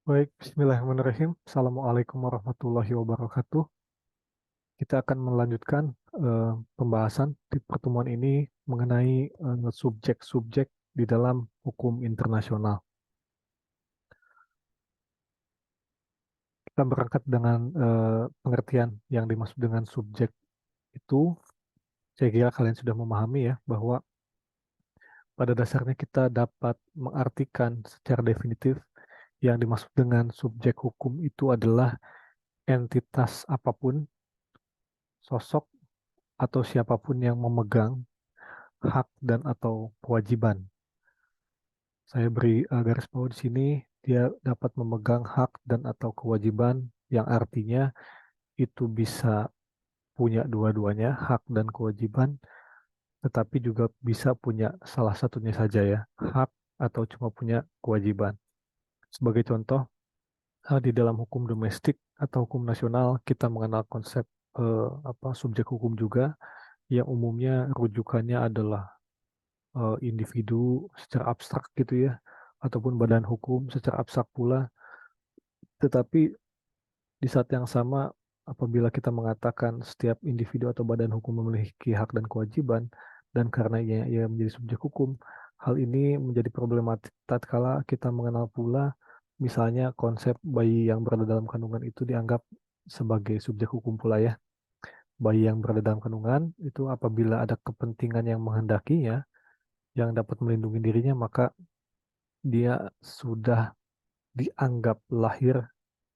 Baik, bismillahirrahmanirrahim. Assalamualaikum warahmatullahi wabarakatuh. Kita akan melanjutkan pembahasan di pertemuan ini mengenai subjek-subjek di dalam hukum internasional. Kita berangkat dengan pengertian yang dimaksud dengan subjek itu. Saya kira kalian sudah memahami ya, bahwa pada dasarnya kita dapat mengartikan secara definitif yang dimaksud dengan subjek hukum itu adalah entitas apapun, sosok, atau siapapun yang memegang hak dan atau kewajiban. Saya beri garis bawah di sini, dia dapat memegang hak dan atau kewajiban yang artinya itu bisa punya dua-duanya, hak dan kewajiban, tetapi juga bisa punya salah satunya saja ya, hak atau cuma punya kewajiban. Sebagai contoh, di dalam hukum domestik atau hukum nasional kita mengenal konsep subjek hukum juga yang umumnya rujukannya adalah individu secara abstrak gitu ya, ataupun badan hukum secara abstrak pula. Tetapi di saat yang sama, apabila kita mengatakan setiap individu atau badan hukum memiliki hak dan kewajiban, dan karena ia menjadi subjek hukum, hal ini menjadi problematik tatkala kita mengenal pula, misalnya konsep bayi yang berada dalam kandungan itu dianggap sebagai subjek hukum pula ya. Bayi yang berada dalam kandungan itu apabila ada kepentingan yang menghendakinya, yang dapat melindungi dirinya, maka dia sudah dianggap lahir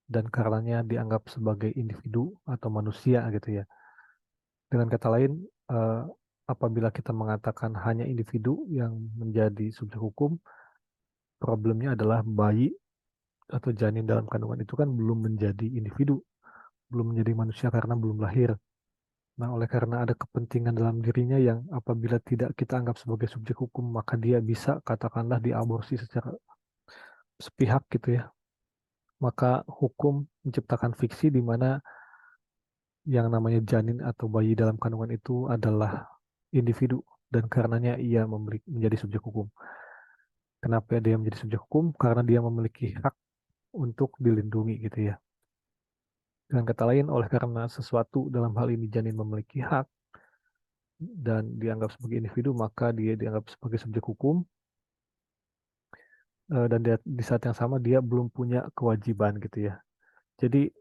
dan karenanya dianggap sebagai individu atau manusia gitu ya. Dengan kata lain, eh, apabila kita mengatakan hanya individu yang menjadi subjek hukum, problemnya adalah bayi atau janin dalam kandungan itu kan belum menjadi individu, belum menjadi manusia karena belum lahir. Nah, oleh karena ada kepentingan dalam dirinya yang apabila tidak kita anggap sebagai subjek hukum, maka dia bisa katakanlah diaborsi secara sepihak gitu ya. Maka hukum menciptakan fiksi di mana yang namanya janin atau bayi dalam kandungan itu adalah individu dan karenanya ia menjadi subjek hukum. Kenapa dia menjadi subjek hukum? Karena dia memiliki hak untuk dilindungi gitu ya. Dengan kata lain, oleh karena sesuatu dalam hal ini janin memiliki hak dan dianggap sebagai individu, maka dia dianggap sebagai subjek hukum, dan di saat yang sama dia belum punya kewajiban gitu ya. Jadi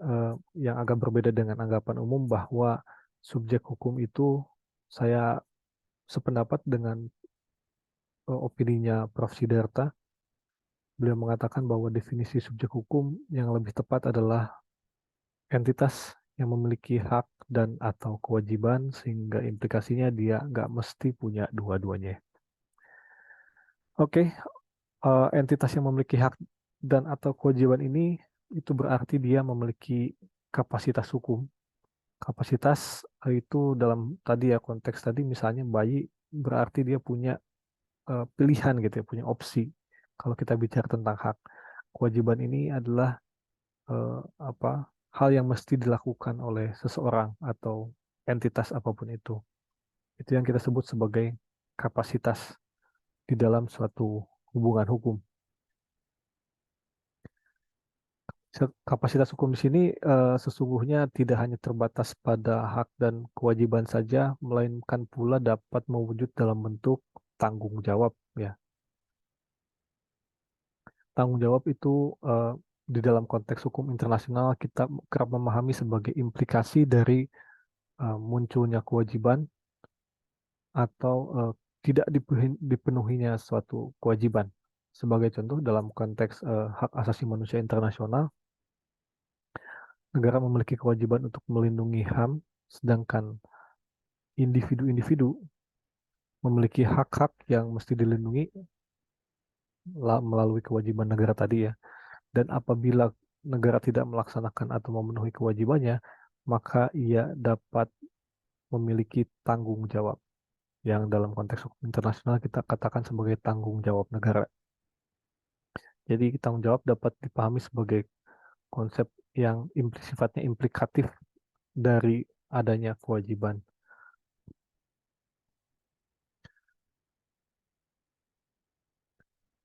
yang agak berbeda dengan anggapan umum bahwa subjek hukum itu, saya sependapat dengan opininya Prof. Sidarta. Beliau mengatakan bahwa definisi subjek hukum yang lebih tepat adalah entitas yang memiliki hak dan atau kewajiban sehingga implikasinya dia nggak mesti punya dua-duanya. Oke, entitas yang memiliki hak dan atau kewajiban ini itu berarti dia memiliki kapasitas hukum. Kapasitas itu dalam tadi ya konteks tadi misalnya bayi berarti dia punya pilihan gitu ya, punya opsi. Kalau kita bicara tentang hak, kewajiban ini adalah eh, apa hal yang mesti dilakukan oleh seseorang atau entitas apapun itu. Itu yang kita sebut sebagai kapasitas di dalam suatu hubungan hukum. Kapasitas hukum di sini sesungguhnya tidak hanya terbatas pada hak dan kewajiban saja, melainkan pula dapat mewujud dalam bentuk tanggung jawab ya. Tanggung jawab itu di dalam konteks hukum internasional kita kerap memahami sebagai implikasi dari munculnya kewajiban atau tidak dipenuhinya suatu kewajiban. Sebagai contoh dalam konteks hak asasi manusia internasional, negara memiliki kewajiban untuk melindungi HAM, sedangkan individu-individu memiliki hak-hak yang mesti dilindungi melalui kewajiban negara tadi ya. Dan apabila negara tidak melaksanakan atau memenuhi kewajibannya, maka ia dapat memiliki tanggung jawab yang dalam konteks hukum internasional kita katakan sebagai tanggung jawab negara. Jadi tanggung jawab dapat dipahami sebagai konsep yang sifatnya implikatif dari adanya kewajiban.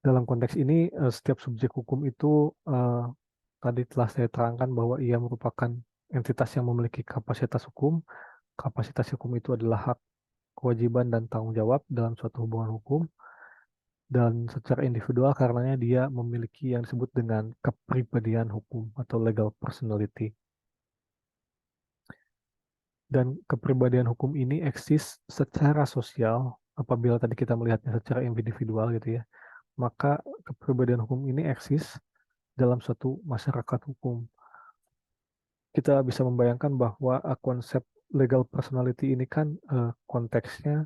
Dalam konteks ini, setiap subjek hukum itu tadi telah saya terangkan bahwa ia merupakan entitas yang memiliki kapasitas hukum. Kapasitas hukum itu adalah hak, kewajiban, dan tanggung jawab dalam suatu hubungan hukum. Dan secara individual karenanya dia memiliki yang disebut dengan kepribadian hukum atau legal personality. Dan kepribadian hukum ini eksis secara sosial apabila tadi kita melihatnya secara individual gitu ya. Maka kepribadian hukum ini eksis dalam suatu masyarakat hukum. Kita bisa membayangkan bahwa konsep legal personality ini kan konteksnya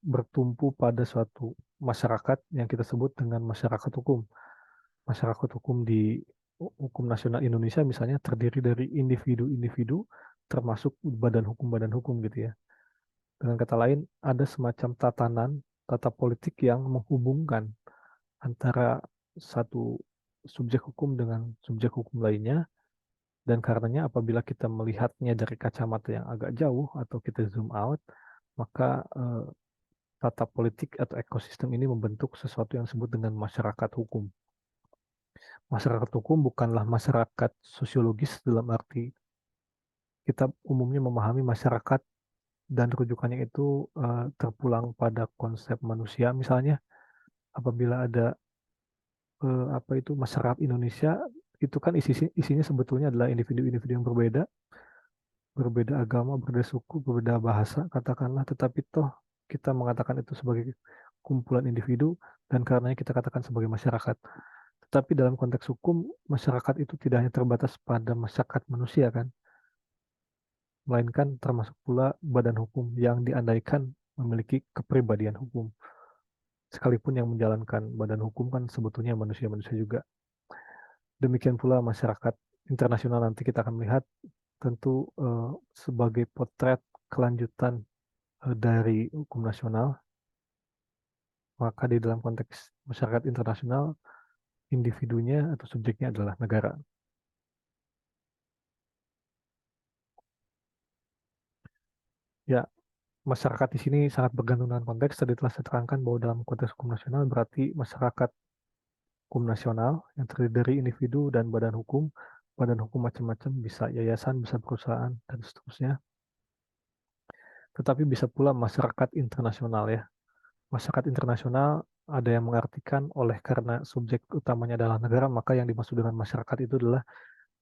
bertumpu pada suatu masyarakat yang kita sebut dengan masyarakat hukum. Masyarakat hukum di hukum nasional Indonesia misalnya terdiri dari individu-individu termasuk badan hukum gitu ya. Dengan kata lain, ada semacam tata politik yang menghubungkan antara satu subjek hukum dengan subjek hukum lainnya, dan karenanya apabila kita melihatnya dari kacamata yang agak jauh atau kita zoom out, maka tata politik atau ekosistem ini membentuk sesuatu yang disebut dengan masyarakat hukum. Masyarakat hukum bukanlah masyarakat sosiologis dalam arti kita umumnya memahami masyarakat dan rujukannya itu terpulang pada konsep manusia. Misalnya apabila ada apa itu masyarakat Indonesia, itu kan isinya sebetulnya adalah individu-individu yang berbeda agama, berbeda suku, berbeda bahasa, katakanlah, tetapi toh kita mengatakan itu sebagai kumpulan individu dan karenanya kita katakan sebagai masyarakat. Tetapi dalam konteks hukum, masyarakat itu tidak hanya terbatas pada masyarakat manusia kan, melainkan termasuk pula badan hukum yang diandaikan memiliki kepribadian hukum. Sekalipun yang menjalankan badan hukum kan sebetulnya manusia-manusia juga. Demikian pula masyarakat internasional nanti kita akan melihat tentu sebagai potret kelanjutan dari hukum nasional, maka di dalam konteks masyarakat internasional, individunya atau subjeknya adalah negara. Ya, masyarakat di sini sangat bergantung dengan konteks. Tadi telah saya terangkan bahwa dalam konteks hukum nasional berarti masyarakat hukum nasional yang terdiri dari individu dan badan hukum. Badan hukum macam-macam, bisa yayasan, bisa perusahaan, dan seterusnya. Tetapi bisa pula masyarakat internasional ya. Masyarakat internasional ada yang mengartikan oleh karena subjek utamanya adalah negara, maka yang dimaksud dengan masyarakat itu adalah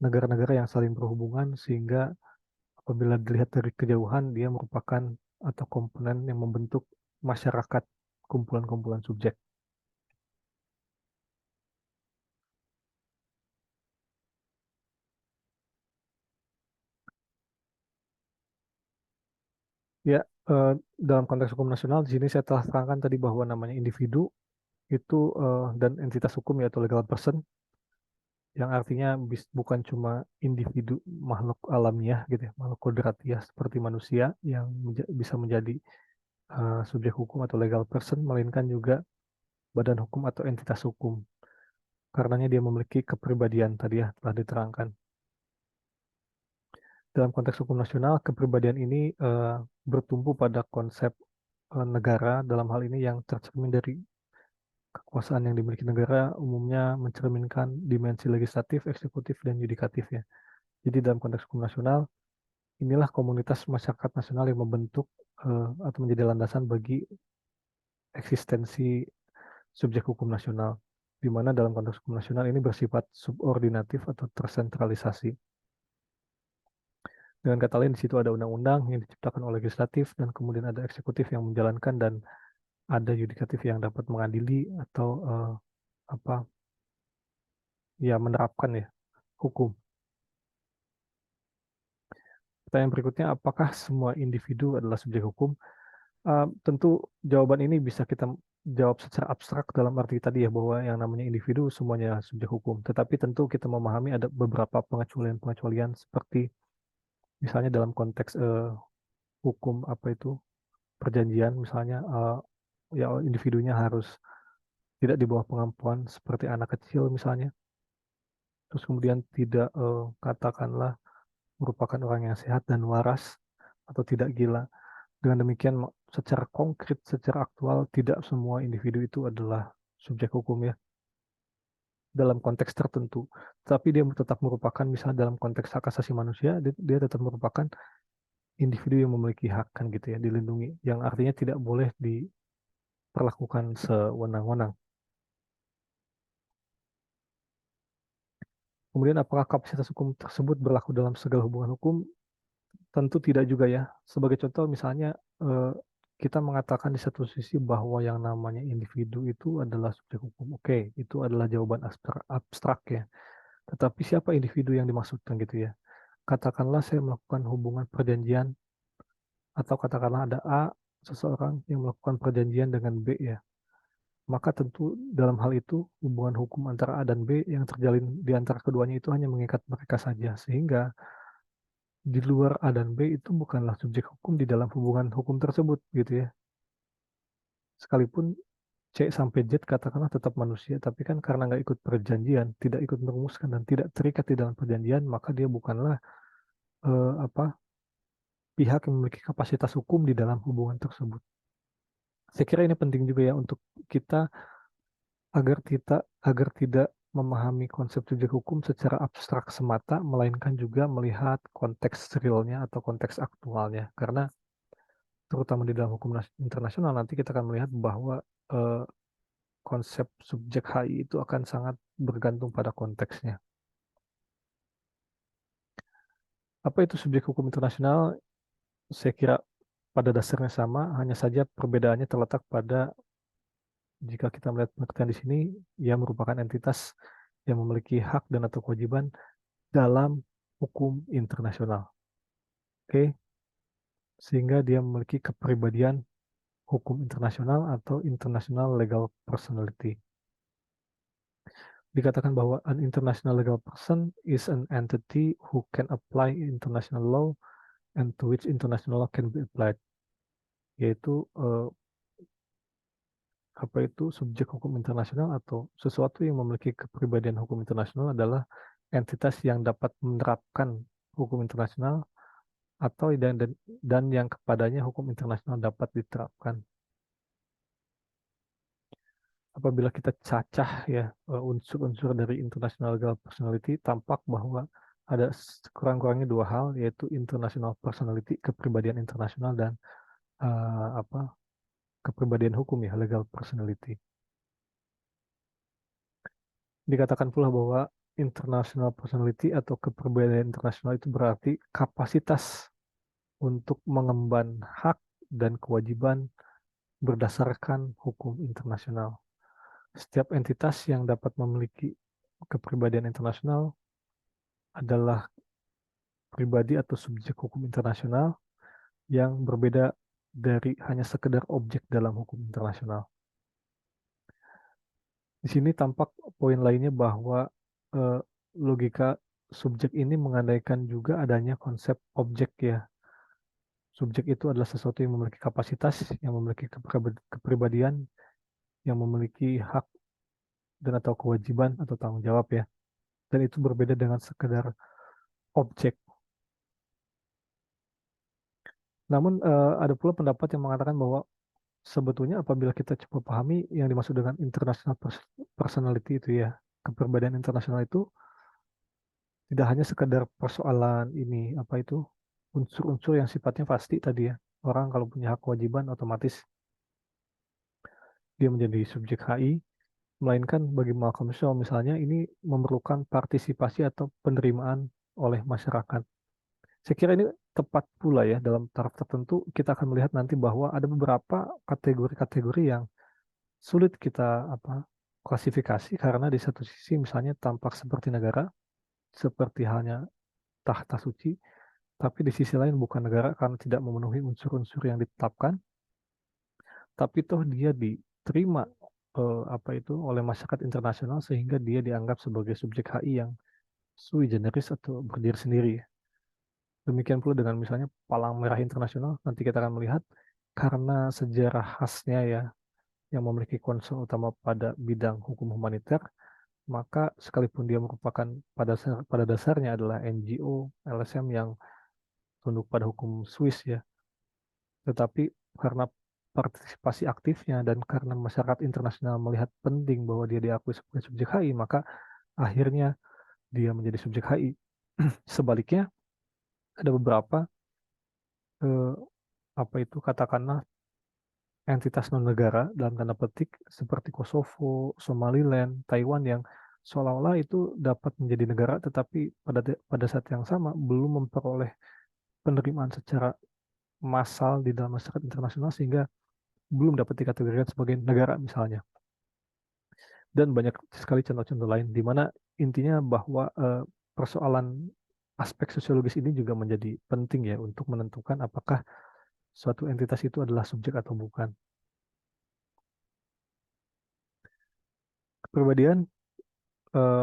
negara-negara yang saling berhubungan sehingga apabila dilihat dari kejauhan dia merupakan atau komponen yang membentuk masyarakat, kumpulan-kumpulan subjek. Ya, dalam konteks hukum nasional di sini saya telah terangkan tadi bahwa namanya individu itu dan entitas hukum yaitu legal person yang artinya bukan cuma individu makhluk alamiah gitu ya, makhluk kodratiah seperti manusia yang bisa menjadi subjek hukum atau legal person, melainkan juga badan hukum atau entitas hukum. Karenanya dia memiliki kepribadian tadi ya telah diterangkan. Dalam konteks hukum nasional, kepribadian ini bertumpu pada konsep negara dalam hal ini yang tercermin dari kekuasaan yang dimiliki negara umumnya mencerminkan dimensi legislatif, eksekutif, dan yudikatif ya. Jadi dalam konteks hukum nasional, inilah komunitas masyarakat nasional yang membentuk atau menjadi landasan bagi eksistensi subjek hukum nasional, di mana dalam konteks hukum nasional ini bersifat subordinatif atau tersentralisasi. Dengan kata lain, di situ ada undang-undang yang diciptakan oleh legislatif dan kemudian ada eksekutif yang menjalankan dan ada yudikatif yang dapat mengadili atau apa ya menerapkan ya hukum. Pertanyaan berikutnya, apakah semua individu adalah subjek hukum? Tentu jawaban ini bisa kita jawab secara abstrak dalam arti tadi ya bahwa yang namanya individu semuanya subjek hukum. Tetapi tentu kita memahami ada beberapa pengecualian-pengecualian seperti misalnya dalam konteks hukum apa itu perjanjian misalnya ya individunya harus tidak di bawah pengampuan seperti anak kecil misalnya. Terus kemudian tidak katakanlah merupakan orang yang sehat dan waras atau tidak gila. Dengan demikian, secara konkret, secara aktual, tidak semua individu itu adalah subjek hukum ya. dalam konteks tertentu, tapi dia tetap merupakan misalnya dalam konteks hak asasi manusia, dia tetap merupakan individu yang memiliki hak kan gitu ya, dilindungi, yang artinya tidak boleh diperlakukan sewenang-wenang. Kemudian apakah kapasitas hukum tersebut berlaku dalam segala hubungan hukum? Tentu tidak juga ya. Sebagai contoh misalnya kita mengatakan di satu sisi bahwa yang namanya individu itu adalah subjek hukum. Oke, itu adalah jawaban abstrak ya. Tetapi siapa individu yang dimaksudkan gitu ya? Katakanlah saya melakukan hubungan perjanjian, atau katakanlah ada A, seseorang yang melakukan perjanjian dengan B ya. Maka tentu dalam hal itu hubungan hukum antara A dan B yang terjalin di antara keduanya itu hanya mengikat mereka saja. Sehingga di luar A dan B itu bukanlah subjek hukum di dalam hubungan hukum tersebut gitu ya. Sekalipun C sampai Z katakanlah tetap manusia, tapi kan karena nggak ikut perjanjian, tidak ikut merumuskan dan tidak terikat di dalam perjanjian, maka dia bukanlah pihak yang memiliki kapasitas hukum di dalam hubungan tersebut. Saya kira ini penting juga ya untuk kita agar tidak memahami konsep subjek hukum secara abstrak semata, melainkan juga melihat konteks realnya atau konteks aktualnya. Karena terutama di dalam hukum internasional nanti kita akan melihat bahwa eh, konsep subjek HI itu akan sangat bergantung pada konteksnya. Apa itu subjek hukum internasional? Saya kira pada dasarnya sama, hanya saja perbedaannya terletak pada jika kita melihat pengertian di sini, ia merupakan entitas yang memiliki hak dan atau kewajiban dalam hukum internasional. Oke, sehingga dia memiliki kepribadian hukum internasional atau international legal personality. Dikatakan bahwa an international legal person is an entity who can apply international law and to which international law can be applied. Yaitu apa itu subjek hukum internasional atau sesuatu yang memiliki kepribadian hukum internasional adalah entitas yang dapat menerapkan hukum internasional atau dan yang kepadanya hukum internasional dapat diterapkan. Apabila kita cacah ya unsur-unsur dari international legal personality, tampak bahwa ada kurang-kurangnya dua hal, yaitu international personality, kepribadian internasional, dan kepribadian hukum ya, legal personality. Dikatakan pula bahwa international personality atau kepribadian internasional itu berarti kapasitas untuk mengemban hak dan kewajiban berdasarkan hukum internasional. Setiap entitas yang dapat memiliki kepribadian internasional adalah pribadi atau subjek hukum internasional yang berbeda dari hanya sekedar objek dalam hukum internasional. Di sini tampak poin lainnya bahwa eh, logika subjek ini mengandaikan juga adanya konsep objek ya. Subjek itu adalah sesuatu yang memiliki kapasitas, yang memiliki kepribadian, yang memiliki hak dan atau kewajiban atau tanggung jawab ya. Dan itu berbeda dengan sekedar objek. Namun ada pula pendapat yang mengatakan bahwa sebetulnya apabila kita coba pahami yang dimaksud dengan international personality itu ya, kepribadian internasional itu tidak hanya sekedar persoalan ini apa itu unsur-unsur yang sifatnya pasti tadi ya. Orang kalau punya hak kewajiban otomatis dia menjadi subjek HI, melainkan bagi Malcolm Shaw misalnya ini memerlukan partisipasi atau penerimaan oleh masyarakat. Saya kira ini tepat pula ya dalam taraf tertentu kita akan melihat nanti bahwa ada beberapa kategori-kategori yang sulit kita klasifikasi karena di satu sisi misalnya tampak seperti negara, seperti halnya tahta suci, tapi di sisi lain bukan negara karena tidak memenuhi unsur-unsur yang ditetapkan, tapi toh dia diterima oleh masyarakat internasional sehingga dia dianggap sebagai subjek HI yang sui generis atau berdiri sendiri. Demikian pula dengan misalnya Palang Merah Internasional, nanti kita akan melihat karena sejarah khasnya ya yang memiliki concern utama pada bidang hukum humaniter, maka sekalipun dia merupakan pada dasarnya adalah NGO, LSM yang tunduk pada hukum Swiss ya, tetapi karena partisipasi aktifnya dan karena masyarakat internasional melihat penting bahwa dia diakui sebagai subjek HI, maka akhirnya dia menjadi subjek HI. Sebaliknya, ada beberapa eh, apa itu katakanlah entitas non negara dalam tanda petik seperti Kosovo, Somaliland, Taiwan yang seolah-olah itu dapat menjadi negara tetapi pada saat yang sama belum memperoleh penerimaan secara massal di dalam masyarakat internasional sehingga belum dapat dikategorikan sebagai negara misalnya. Dan banyak sekali contoh-contoh lain di mana intinya bahwa persoalan aspek sosiologis ini juga menjadi penting ya untuk menentukan apakah suatu entitas itu adalah subjek atau bukan. Kepribadian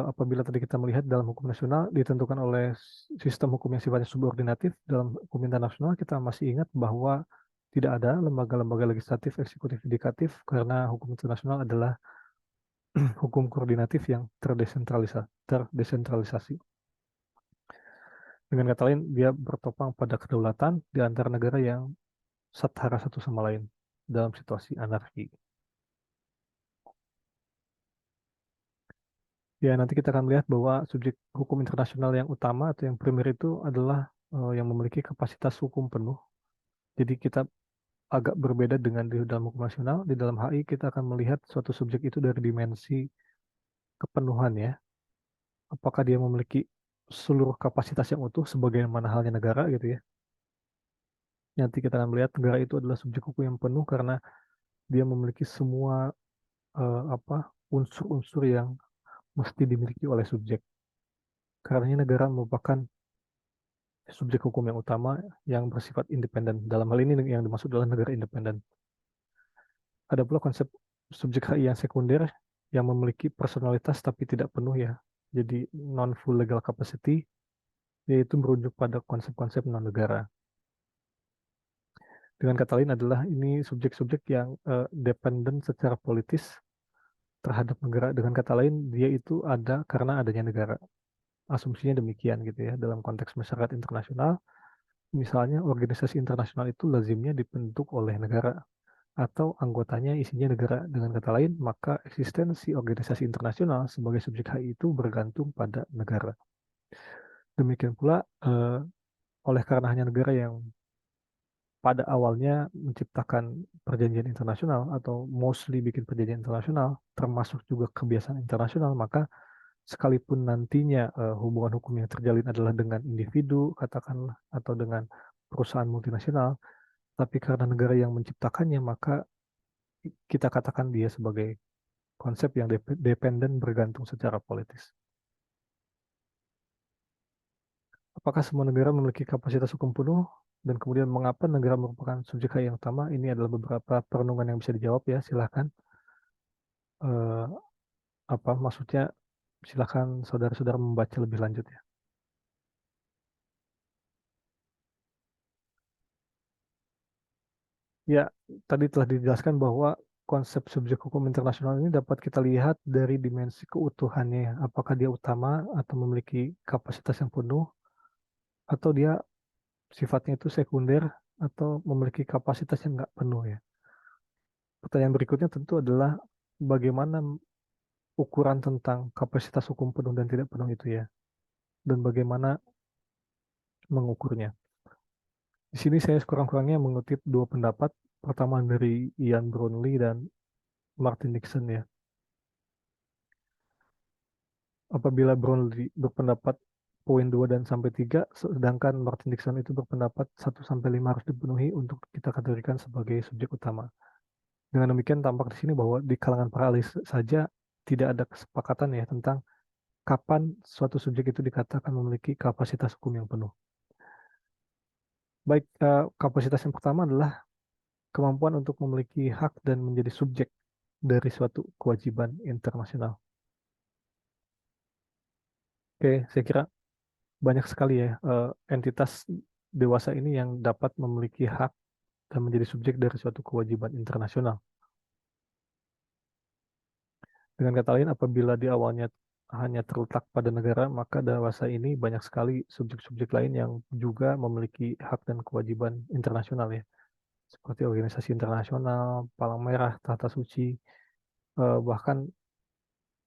apabila tadi kita melihat dalam hukum nasional ditentukan oleh sistem hukum yang sifatnya subordinatif, dalam hukum internasional kita masih ingat bahwa tidak ada lembaga-lembaga legislatif, eksekutif, yudikatif karena hukum internasional adalah hukum koordinatif yang terdesentralisasi. Dengan kata lain, dia bertopang pada kedaulatan di antara negara yang setara satu sama lain dalam situasi anarki. Ya, nanti kita akan melihat bahwa subjek hukum internasional yang utama atau yang primer itu adalah yang memiliki kapasitas hukum penuh. Jadi kita agak berbeda dengan di dalam hukum nasional. Di dalam HI kita akan melihat suatu subjek itu dari dimensi kepenuhan ya. Apakah dia memiliki seluruh kapasitas yang utuh sebagaimana halnya negara gitu ya. Nanti kita akan melihat negara itu adalah subjek hukum yang penuh karena dia memiliki semua unsur-unsur yang mesti dimiliki oleh subjek. Karena negara merupakan subjek hukum yang utama yang bersifat independen. Dalam hal ini yang dimaksud adalah negara independen. Ada pula konsep subjek HI yang sekunder yang memiliki personalitas tapi tidak penuh ya. Jadi non full legal capacity, yaitu merujuk pada konsep-konsep non negara. Dengan kata lain adalah ini subjek-subjek yang dependen secara politis terhadap negara. Dengan kata lain dia itu ada karena adanya negara. Asumsinya demikian gitu ya dalam konteks masyarakat internasional. Misalnya organisasi internasional itu lazimnya dibentuk oleh negara atau anggotanya isinya negara. Dengan kata lain, maka eksistensi organisasi internasional sebagai subjek HI itu bergantung pada negara. Demikian pula oleh karena hanya negara yang pada awalnya menciptakan perjanjian internasional atau mostly bikin perjanjian internasional, termasuk juga kebiasaan internasional, maka sekalipun nantinya hubungan hukum yang terjalin adalah dengan individu, katakanlah, atau dengan perusahaan multinasional, tapi karena negara yang menciptakannya, maka kita katakan dia sebagai konsep yang dependen bergantung secara politis. Apakah semua negara memiliki kapasitas hukum penuh? Dan kemudian mengapa negara merupakan subjek hak yang utama? Ini adalah beberapa perenungan yang bisa dijawab ya. Silahkan. Eh, apa maksudnya? Silahkan saudara-saudara membaca lebih lanjut ya. Ya, tadi telah dijelaskan bahwa konsep subjek hukum internasional ini dapat kita lihat dari dimensi keutuhannya. Apakah dia utama atau memiliki kapasitas yang penuh, atau dia sifatnya itu sekunder atau memiliki kapasitas yang nggak penuh ya. Pertanyaan berikutnya tentu adalah bagaimana ukuran tentang kapasitas hukum penuh dan tidak penuh itu ya, dan bagaimana mengukurnya. Di sini saya sekurang-kurangnya mengutip dua pendapat, pertama dari Ian Brownlee dan Martin Nixon ya. Apabila Brownlee berpendapat poin 2 dan sampai 3, sedangkan Martin Nixon itu berpendapat 1 sampai 5 harus dipenuhi untuk kita kategorikan sebagai subjek utama. Dengan demikian tampak di sini bahwa di kalangan para ahli saja tidak ada kesepakatan ya tentang kapan suatu subjek itu dikatakan memiliki kapasitas hukum yang penuh. Baik, kapasitas yang pertama adalah kemampuan untuk memiliki hak dan menjadi subjek dari suatu kewajiban internasional. Oke, saya kira banyak sekali ya entitas dewasa ini yang dapat memiliki hak dan menjadi subjek dari suatu kewajiban internasional. Dengan kata lain, apabila di awalnya hanya terletak pada negara, maka dewasa ini banyak sekali subjek-subjek lain yang juga memiliki hak dan kewajiban internasional ya. seperti organisasi internasional, Palang Merah, Tata Suci, bahkan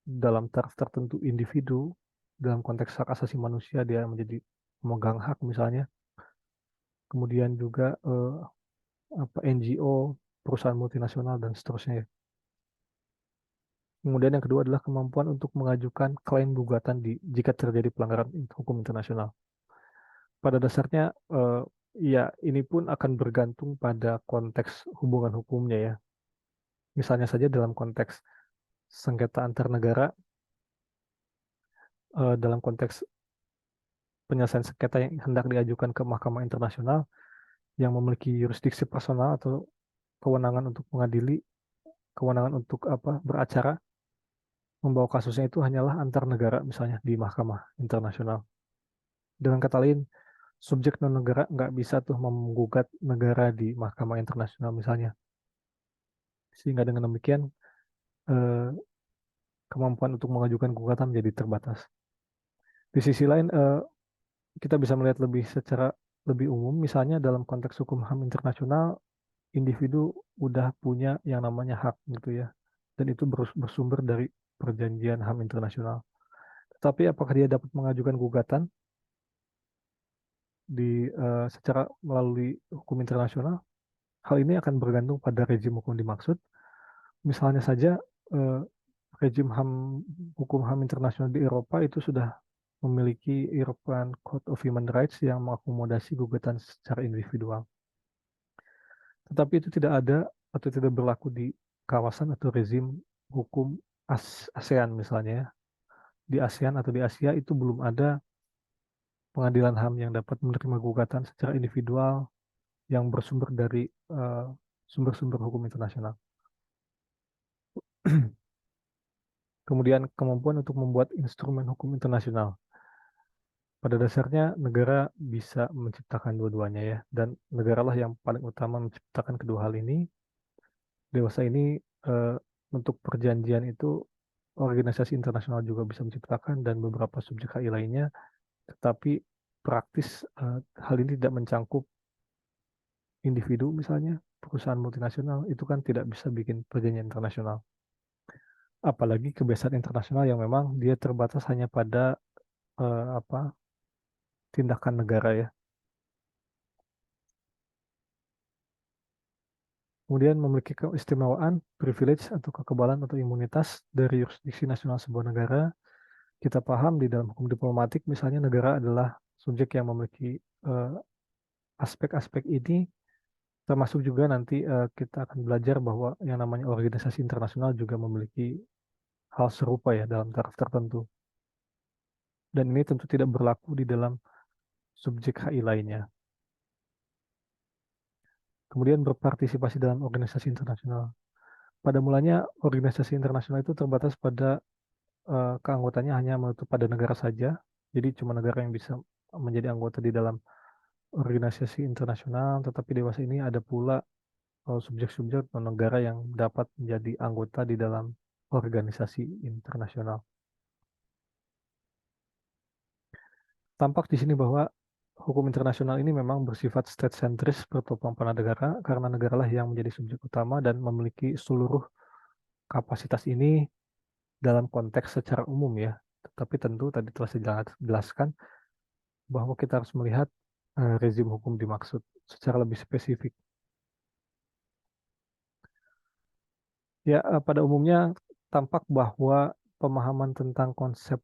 dalam taraf tertentu individu, dalam konteks hak asasi manusia dia menjadi pemegang hak misalnya, kemudian juga NGO, perusahaan multinasional dan seterusnya ya. Kemudian yang kedua adalah kemampuan untuk mengajukan klaim gugatan jika terjadi pelanggaran hukum internasional. Pada dasarnya ya ini pun akan bergantung pada konteks hubungan hukumnya ya. Misalnya saja dalam konteks sengketa antar negara, dalam konteks penyelesaian sengketa yang hendak diajukan ke Mahkamah Internasional yang memiliki yurisdiksi personal atau kewenangan untuk mengadili, kewenangan untuk beracara, membawa kasusnya itu hanyalah antar negara misalnya di Mahkamah Internasional. Dengan kata lain, subjek non negara nggak bisa tuh menggugat negara di Mahkamah Internasional misalnya. Sehingga dengan demikian eh, kemampuan untuk mengajukan gugatan menjadi terbatas. Di sisi lain, kita bisa melihat secara lebih umum, misalnya dalam konteks hukum HAM internasional, individu udah punya yang namanya hak gitu ya, dan itu bersumber dari perjanjian HAM internasional. Tetapi apakah dia dapat mengajukan gugatan secara melalui hukum internasional? Hal ini akan bergantung pada rezim hukum dimaksud. Misalnya saja eh, rezim HAM hukum HAM internasional di Eropa itu sudah memiliki European Court of Human Rights yang mengakomodasi gugatan secara individual. Tetapi itu tidak ada atau tidak berlaku di kawasan atau rezim hukum ASEAN misalnya ya. Di ASEAN atau di Asia itu belum ada pengadilan HAM yang dapat menerima gugatan secara individual yang bersumber dari sumber-sumber hukum internasional. Kemudian kemampuan untuk membuat instrumen hukum internasional. Pada dasarnya negara bisa menciptakan dua-duanya ya, dan negaralah yang paling utama menciptakan kedua hal ini. Dewasa ini eh, untuk perjanjian itu organisasi internasional juga bisa menciptakan dan beberapa subjek HI lainnya, tetapi praktis hal ini tidak mencangkup individu misalnya, perusahaan multinasional itu kan tidak bisa bikin perjanjian internasional. Apalagi kebiasaan internasional yang memang dia terbatas hanya pada tindakan negara ya. Kemudian memiliki keistimewaan, privilege atau kekebalan atau imunitas dari yurisdiksi nasional sebuah negara. Kita paham di dalam hukum diplomatik misalnya negara adalah subjek yang memiliki eh, aspek-aspek ini, termasuk juga nanti kita akan belajar bahwa yang namanya organisasi internasional juga memiliki hal serupa ya dalam taraf tertentu. Dan ini tentu tidak berlaku di dalam subjek HI lainnya. Kemudian berpartisipasi dalam organisasi internasional. Pada mulanya organisasi internasional itu terbatas pada keanggotaannya hanya menutup pada negara saja. Jadi cuma negara yang bisa menjadi anggota di dalam organisasi internasional, tetapi dewasa ini ada pula subjek-subjek non negara yang dapat menjadi anggota di dalam organisasi internasional. Tampak di sini bahwa hukum internasional ini memang bersifat state-centris bertopang pada negara karena negaralah yang menjadi subjek utama dan memiliki seluruh kapasitas ini dalam konteks secara umum ya. Tetapi tentu tadi telah saya jelaskan bahwa kita harus melihat rezim hukum dimaksud secara lebih spesifik. Ya, pada umumnya tampak bahwa pemahaman tentang konsep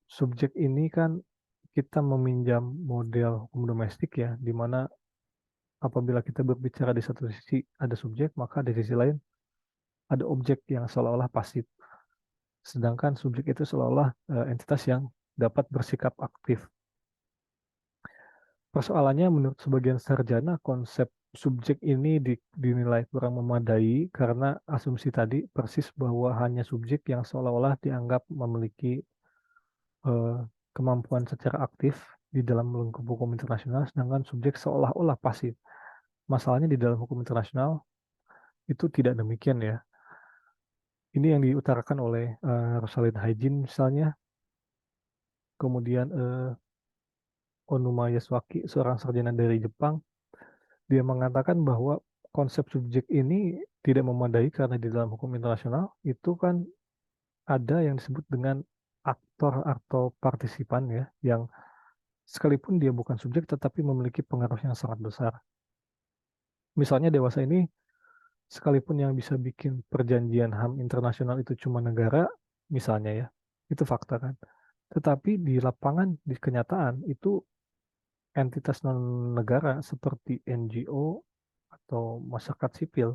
subjek ini kan kita meminjam model hukum domestik ya, di mana apabila kita berbicara di satu sisi ada subjek, maka di sisi lain ada objek yang seolah-olah pasif. Sedangkan subjek itu seolah-olah entitas yang dapat bersikap aktif. Persoalannya menurut sebagian sarjana konsep subjek ini dinilai kurang memadai karena asumsi tadi persis bahwa hanya subjek yang seolah-olah dianggap memiliki eh, kemampuan secara aktif di dalam lingkup hukum internasional, sedangkan subjek seolah-olah pasif. Masalahnya di dalam hukum internasional itu tidak demikian ya. Ini yang diutarakan oleh Rosalind Hayjin misalnya, kemudian Onuma Yasuaki, seorang sarjana dari Jepang, dia mengatakan bahwa konsep subjek ini tidak memadai karena di dalam hukum internasional itu kan ada yang disebut dengan aktor atau partisipan ya, yang sekalipun dia bukan subjek tetapi memiliki pengaruh yang sangat besar. Misalnya dewasa ini sekalipun yang bisa bikin perjanjian HAM internasional itu cuma negara, misalnya ya, itu fakta kan. Tetapi di lapangan, di kenyataan itu entitas non-negara seperti NGO atau masyarakat sipil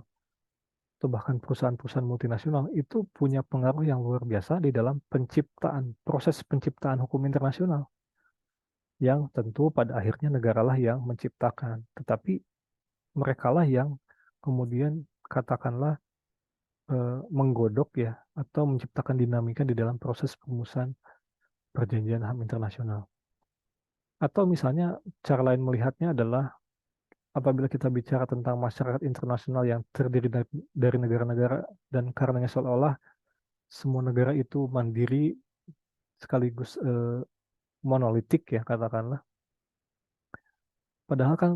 atau bahkan perusahaan-perusahaan multinasional itu punya pengaruh yang luar biasa di dalam proses penciptaan hukum internasional yang tentu pada akhirnya negaralah yang menciptakan. Tetapi merekalah yang kemudian katakanlah menggodok ya atau menciptakan dinamika di dalam proses perumusan perjanjian HAM internasional. Atau misalnya cara lain melihatnya adalah apabila kita bicara tentang masyarakat internasional yang terdiri dari negara-negara dan karenanya seolah-olah semua negara itu mandiri sekaligus monolitik ya katakanlah. Padahal kan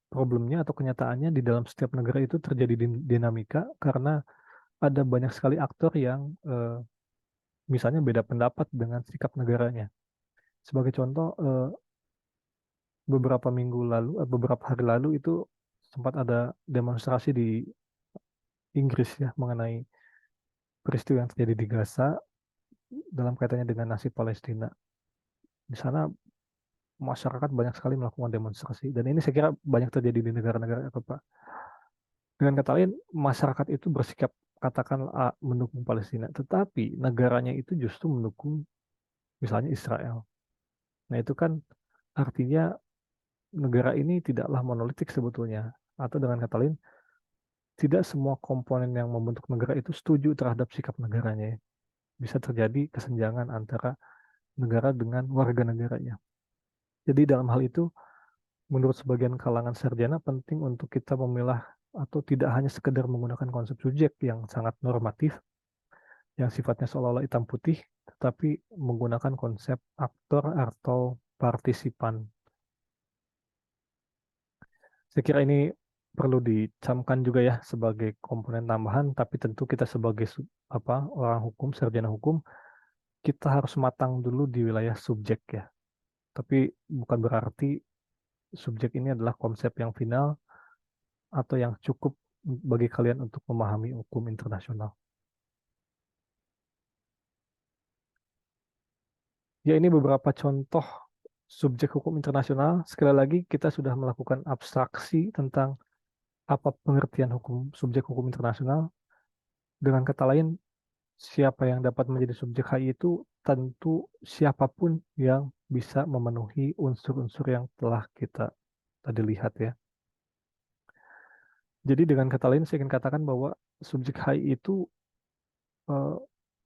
problemnya atau kenyataannya di dalam setiap negara itu terjadi dinamika karena ada banyak sekali aktor yang misalnya beda pendapat dengan sikap negaranya. Sebagai contoh, beberapa hari lalu itu sempat ada demonstrasi di Inggris ya mengenai peristiwa yang terjadi di Gaza dalam kaitannya dengan nasib Palestina. Di sana masyarakat banyak sekali melakukan demonstrasi dan ini saya kira banyak terjadi di negara-negara Eropa. Dengan kata lain, masyarakat itu bersikap katakan mendukung Palestina, tetapi negaranya itu justru mendukung misalnya Israel. Nah itu kan artinya negara ini tidaklah monolitik sebetulnya. Atau dengan kata lain, tidak semua komponen yang membentuk negara itu setuju terhadap sikap negaranya. Bisa terjadi kesenjangan antara negara dengan warga negaranya. Jadi dalam hal itu, menurut sebagian kalangan sarjana penting untuk kita memilah atau tidak hanya sekedar menggunakan konsep subjek yang sangat normatif, yang sifatnya seolah-olah hitam putih, tetapi menggunakan konsep aktor atau partisipan. Saya kira ini perlu dicamkan juga ya sebagai komponen tambahan, tapi tentu kita sebagai orang hukum, sarjana hukum, kita harus matang dulu di wilayah subjek ya. Tapi bukan berarti subjek ini adalah konsep yang final atau yang cukup bagi kalian untuk memahami hukum internasional. Ya ini beberapa contoh subjek hukum internasional. Sekali lagi kita sudah melakukan abstraksi tentang apa pengertian subjek hukum internasional. Dengan kata lain, siapa yang dapat menjadi subjek HI itu tentu siapapun yang bisa memenuhi unsur-unsur yang telah kita tadi lihat ya. Jadi dengan kata lain saya ingin katakan bahwa subjek HI itu eh,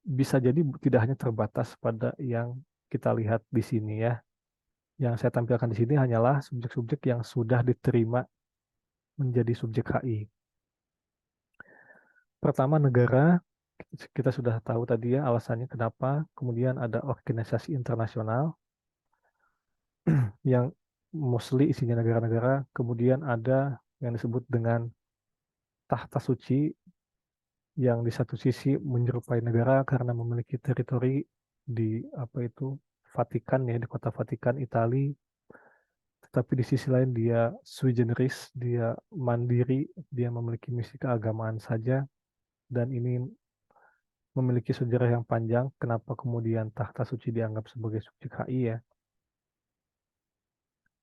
bisa jadi tidak hanya terbatas pada yang kita lihat di sini ya. Yang saya tampilkan di sini hanyalah subjek-subjek yang sudah diterima menjadi subjek HI. Pertama negara, kita sudah tahu tadi ya alasannya kenapa. Kemudian ada organisasi internasional yang mostly isinya negara-negara. Kemudian ada yang disebut dengan tahta suci yang di satu sisi menyerupai negara karena memiliki teritori di apa itu Vatikan ya, di kota Vatikan, Italia. Tetapi di sisi lain dia sui generis, dia mandiri, dia memiliki misi keagamaan saja dan ini memiliki sejarah yang panjang kenapa kemudian tahta suci dianggap sebagai subjek HI ya.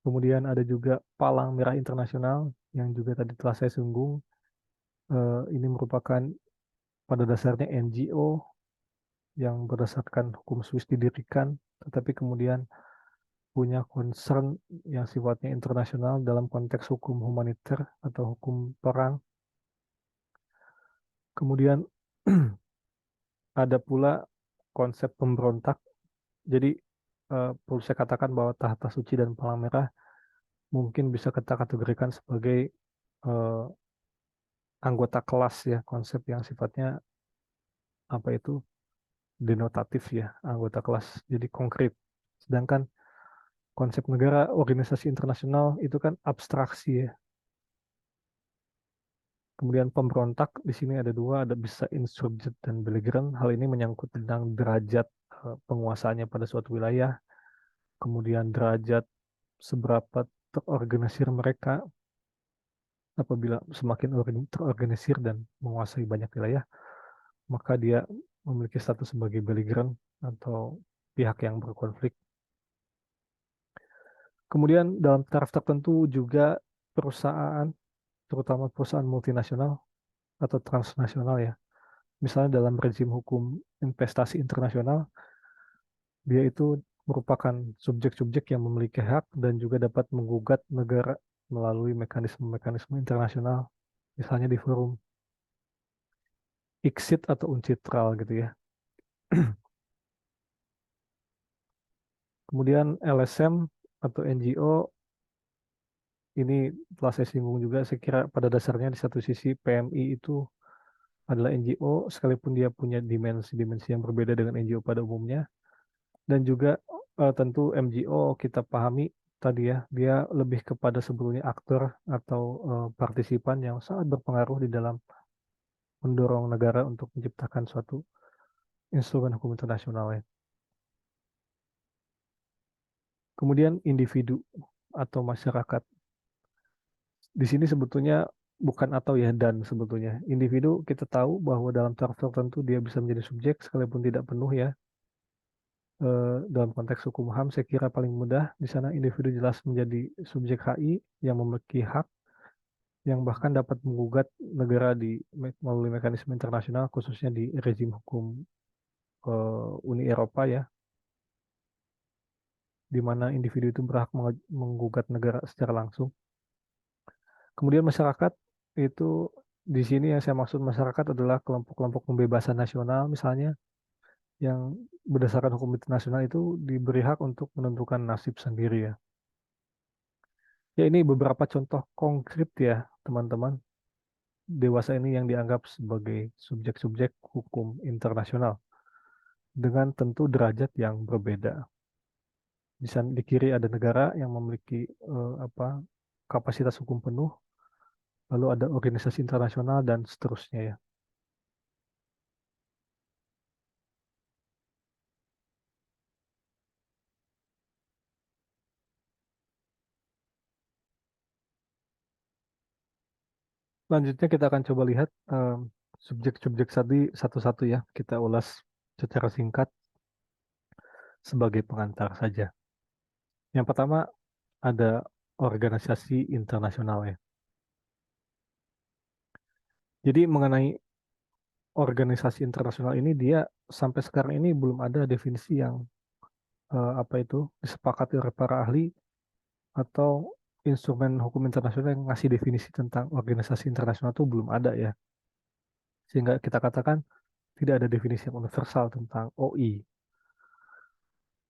Kemudian ada juga Palang Merah Internasional yang juga tadi telah saya singgung. Ini merupakan pada dasarnya NGO yang berdasarkan hukum Swiss didirikan, tetapi kemudian punya concern yang sifatnya internasional dalam konteks hukum humaniter atau hukum perang. Kemudian ada pula konsep pemberontak. Jadi perlu saya katakan bahwa Tahta Suci dan Palang Merah mungkin bisa kita kategorikan sebagai eh, anggota kelas ya, konsep yang sifatnya apa itu denotatif ya, anggota kelas jadi konkret. Sedangkan konsep negara, organisasi internasional itu kan abstraksi ya. Kemudian pemberontak di sini ada dua, ada bisa insurgent dan belligerent. Hal ini menyangkut tentang derajat penguasaannya pada suatu wilayah, kemudian derajat seberapa terorganisir mereka. Apabila semakin terorganisir dan menguasai banyak wilayah, maka dia memiliki status sebagai belligerent atau pihak yang berkonflik. Kemudian dalam taraf tertentu juga perusahaan, terutama perusahaan multinasional atau transnasional ya, misalnya dalam rezim hukum investasi internasional, dia itu merupakan subjek-subjek yang memiliki hak dan juga dapat menggugat negara melalui mekanisme-mekanisme internasional, misalnya di forum ICSID atau UNCITRAL gitu ya. Kemudian LSM atau NGO ini telah saya singgung juga, saya kira pada dasarnya di satu sisi PMI itu adalah NGO sekalipun dia punya dimensi-dimensi yang berbeda dengan NGO pada umumnya, dan juga tentu MGO kita pahami tadi ya, dia lebih kepada sebetulnya aktor atau partisipan yang sangat berpengaruh di dalam mendorong negara untuk menciptakan suatu instrumen hukum internasional ya. Kemudian individu atau masyarakat. Di sini sebetulnya bukan atau ya dan sebetulnya. Individu kita tahu bahwa dalam taraf tertentu dia bisa menjadi subjek sekalipun tidak penuh ya. Dalam konteks hukum HAM saya kira paling mudah di sana individu jelas menjadi subjek HI yang memiliki hak yang bahkan dapat menggugat negara melalui mekanisme internasional khususnya di rezim hukum Uni Eropa ya, di mana individu itu berhak menggugat negara secara langsung. Kemudian masyarakat itu di sini yang saya maksud masyarakat adalah kelompok-kelompok pembebasan nasional misalnya yang berdasarkan hukum internasional itu diberi hak untuk menentukan nasib sendiri ya. Ya ini beberapa contoh konkret ya teman-teman dewasa ini yang dianggap sebagai subjek-subjek hukum internasional dengan tentu derajat yang berbeda. Di kiri ada negara yang memiliki kapasitas hukum penuh, lalu ada organisasi internasional dan seterusnya ya. Selanjutnya kita akan coba lihat subjek-subjek tadi satu-satu ya. Kita ulas secara singkat sebagai pengantar saja. Yang pertama ada organisasi internasional ya. Jadi mengenai organisasi internasional ini dia sampai sekarang ini belum ada definisi yang disepakati oleh para ahli atau instrumen hukum internasional yang ngasih definisi tentang organisasi internasional itu belum ada ya. Sehingga kita katakan tidak ada definisi yang universal tentang OI.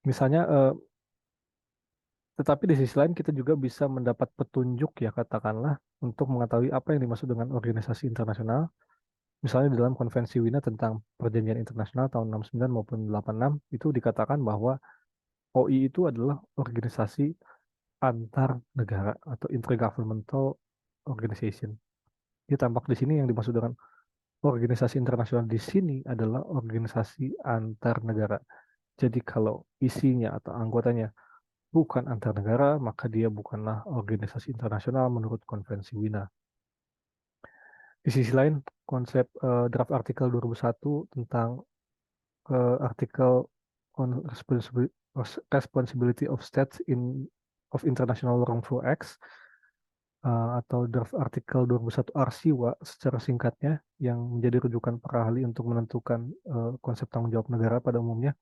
Misalnya, tetapi di sisi lain kita juga bisa mendapat petunjuk ya katakanlah untuk mengetahui apa yang dimaksud dengan organisasi internasional. Misalnya dalam Konvensi Wina tentang Perjanjian Internasional tahun 69 maupun 86 itu dikatakan bahwa OI itu adalah organisasi antar negara atau intergovernmental organization. Ini tampak di sini yang dimaksud dengan organisasi internasional di sini adalah organisasi antar negara. Jadi kalau isinya atau anggotanya bukan antar negara, maka dia bukanlah organisasi internasional menurut Konvensi Wina. Di sisi lain, konsep draft artikel 2001 tentang artikel on responsibility of states in of international wrongful acts atau draft artikel 2001 RCWA secara singkatnya yang menjadi rujukan para ahli untuk menentukan konsep tanggung jawab negara pada umumnya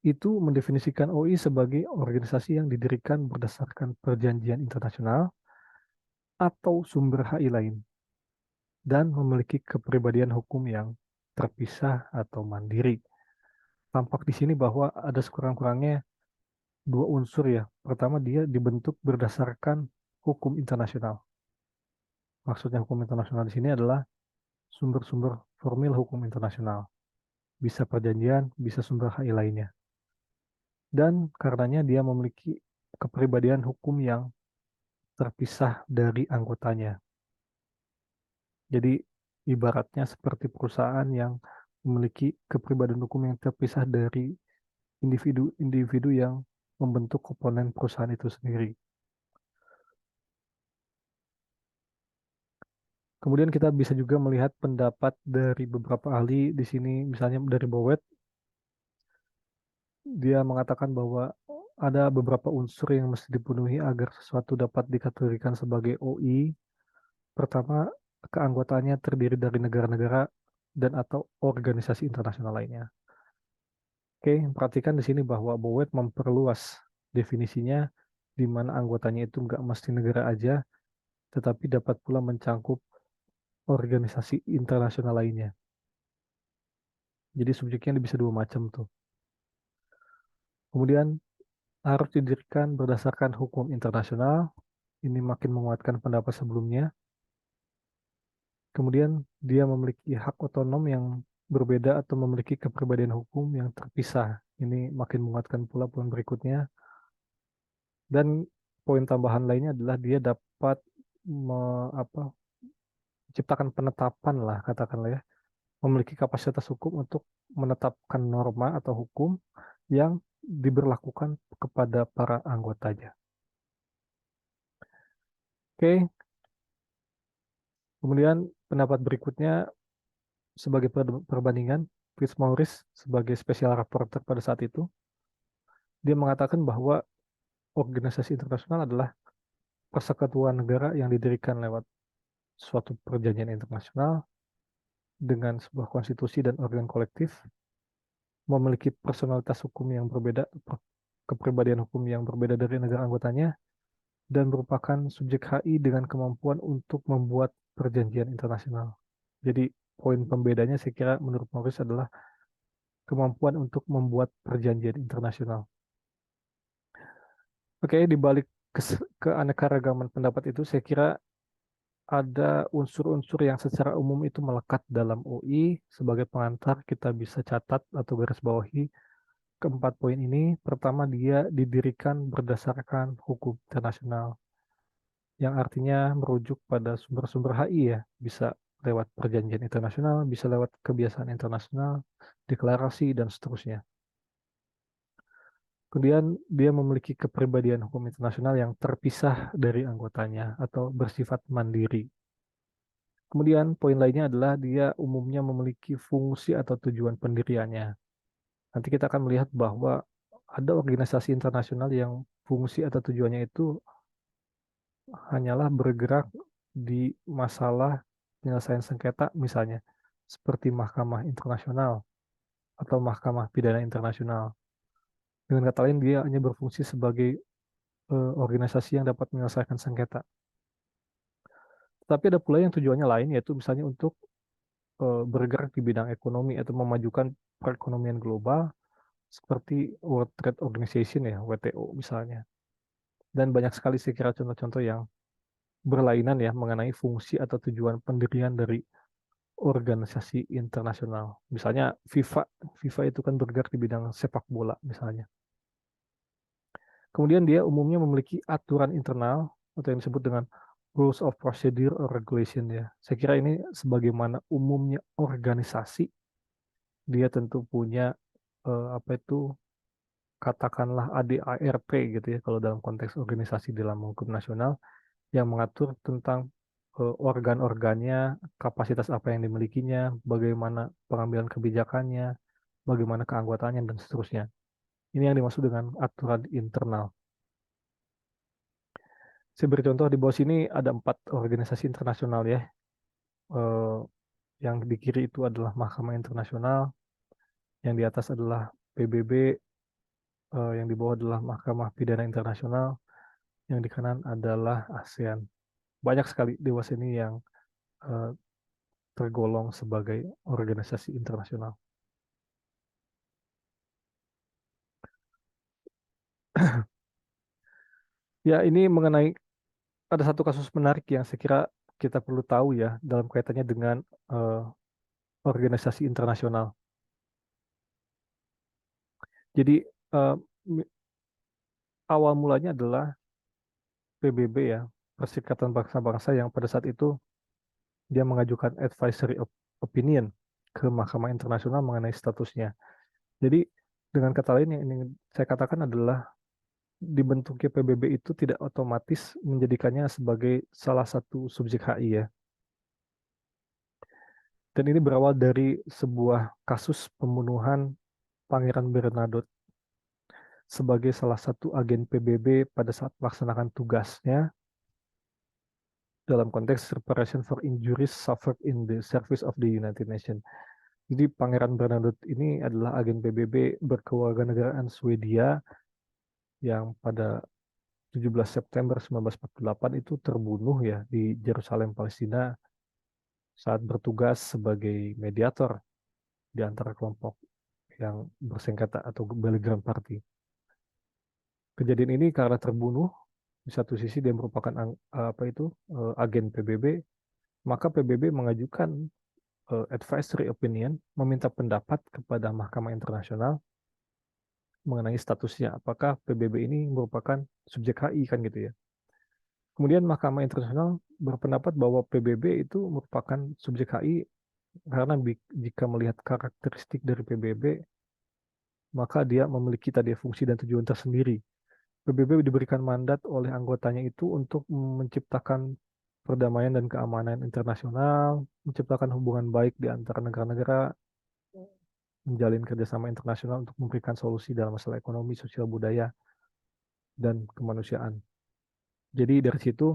itu mendefinisikan OI sebagai organisasi yang didirikan berdasarkan perjanjian internasional atau sumber HI lain dan memiliki kepribadian hukum yang terpisah atau mandiri. Tampak di sini bahwa ada sekurang-kurangnya dua unsur ya. Pertama, dia dibentuk berdasarkan hukum internasional. Maksudnya hukum internasional di sini adalah sumber-sumber formil hukum internasional. Bisa perjanjian, bisa sumber HI lainnya. Dan karenanya dia memiliki kepribadian hukum yang terpisah dari anggotanya. Jadi ibaratnya seperti perusahaan yang memiliki kepribadian hukum yang terpisah dari individu-individu yang membentuk komponen perusahaan itu sendiri. Kemudian kita bisa juga melihat pendapat dari beberapa ahli di sini, misalnya dari Bowet, dia mengatakan bahwa ada beberapa unsur yang mesti dipenuhi agar sesuatu dapat dikategorikan sebagai OI. Pertama, keanggotaannya terdiri dari negara-negara dan atau organisasi internasional lainnya. Oke, perhatikan di sini bahwa Bowet memperluas definisinya, di mana anggotanya itu nggak mesti negara aja, tetapi dapat pula mencangkup organisasi internasional lainnya. Jadi subjeknya bisa dua macam tuh. Kemudian harus didirikan berdasarkan hukum internasional. Ini makin menguatkan pendapat sebelumnya. Kemudian dia memiliki hak otonom yang berbeda atau memiliki kepribadian hukum yang terpisah. Ini makin menguatkan pula poin berikutnya. Dan poin tambahan lainnya adalah dia dapat menciptakan penetapan lah katakanlah ya, memiliki kapasitas hukum untuk menetapkan norma atau hukum yang diberlakukan kepada para anggotanya. Oke, kemudian pendapat berikutnya sebagai perbandingan, Fitzmaurice sebagai special rapporteur pada saat itu, dia mengatakan bahwa organisasi internasional adalah persekutuan negara yang didirikan lewat suatu perjanjian internasional dengan sebuah konstitusi dan organ kolektif, memiliki personalitas hukum yang berbeda, kepribadian hukum yang berbeda dari negara anggotanya, dan merupakan subjek HI dengan kemampuan untuk membuat perjanjian internasional. Jadi poin pembedanya saya kira menurut Maurice adalah kemampuan untuk membuat perjanjian internasional. Oke, di balik keanekaragaman pendapat itu, saya kira ada unsur-unsur yang secara umum itu melekat dalam UI. Sebagai pengantar, kita bisa catat atau garis bawahi keempat poin ini. Pertama, dia didirikan berdasarkan hukum internasional, yang artinya merujuk pada sumber-sumber HI ya, bisa lewat perjanjian internasional, bisa lewat kebiasaan internasional, deklarasi, dan seterusnya. Kemudian dia memiliki kepribadian hukum internasional yang terpisah dari anggotanya atau bersifat mandiri. Kemudian poin lainnya adalah dia umumnya memiliki fungsi atau tujuan pendiriannya. Nanti kita akan melihat bahwa ada organisasi internasional yang fungsi atau tujuannya itu hanyalah bergerak di masalah penyelesaian sengketa misalnya, seperti Mahkamah Internasional atau Mahkamah Pidana Internasional. Dengan kata lain, dia hanya berfungsi sebagai organisasi yang dapat menyelesaikan sengketa. Tapi ada pula yang tujuannya lain, yaitu misalnya untuk bergerak di bidang ekonomi atau memajukan perekonomian global, seperti World Trade Organization ya, WTO misalnya. Dan banyak sekali saya kira contoh-contoh yang berlainan ya mengenai fungsi atau tujuan pendirian dari organisasi internasional. Misalnya FIFA, FIFA itu kan bergerak di bidang sepak bola misalnya. Kemudian dia umumnya memiliki aturan internal atau yang disebut dengan rules of procedure or regulation ya. Saya kira ini sebagaimana umumnya organisasi, dia tentu punya apa itu katakanlah ADART gitu ya kalau dalam konteks organisasi dalam hukum nasional yang mengatur tentang organ-organnya, kapasitas apa yang dimilikinya, bagaimana pengambilan kebijakannya, bagaimana keanggotaannya dan seterusnya. Ini yang dimaksud dengan aturan internal. Saya beri contoh di bawah sini ada 4 organisasi internasional ya. Eh, yang di kiri itu adalah Mahkamah Internasional, yang di atas adalah PBB, yang di bawah adalah Mahkamah Pidana Internasional, yang di kanan adalah ASEAN. Banyak sekali dewas ini yang eh, tergolong sebagai organisasi internasional. Ya, ini mengenai ada satu kasus menarik yang saya kira kita perlu tahu ya dalam kaitannya dengan eh, organisasi internasional. Jadi eh, awal mulanya adalah PBB ya, Perserikatan Bangsa-Bangsa yang pada saat itu dia mengajukan advisory opinion ke Mahkamah Internasional mengenai statusnya. Jadi dengan kata lain yang ingin saya katakan adalah dibentuknya PBB itu tidak otomatis menjadikannya sebagai salah satu subjek HI ya. Dan ini berawal dari sebuah kasus pembunuhan Pangeran Bernadotte sebagai salah satu agen PBB pada saat melaksanakan tugasnya dalam konteks reparation for injuries suffered in the service of the United Nations. Jadi Pangeran Bernadotte ini adalah agen PBB berkewarganegaraan Swedia yang pada 17 September 1948 itu terbunuh ya di Yerusalem, Palestina saat bertugas sebagai mediator di antara kelompok yang bersengketa atau belligerent party. Kejadian ini karena terbunuh, di satu sisi dia merupakan agen PBB, maka PBB mengajukan advisory opinion, meminta pendapat kepada Mahkamah Internasional mengenai statusnya, apakah PBB ini merupakan subjek HI kan gitu ya. Kemudian Mahkamah Internasional berpendapat bahwa PBB itu merupakan subjek HI karena jika melihat karakteristik dari PBB, maka dia memiliki tadi fungsi dan tujuan tersendiri. PBB diberikan mandat oleh anggotanya itu untuk menciptakan perdamaian dan keamanan internasional, menciptakan hubungan baik di antara negara-negara, menjalin kerjasama internasional untuk memberikan solusi dalam masalah ekonomi, sosial, budaya, dan kemanusiaan. Jadi dari situ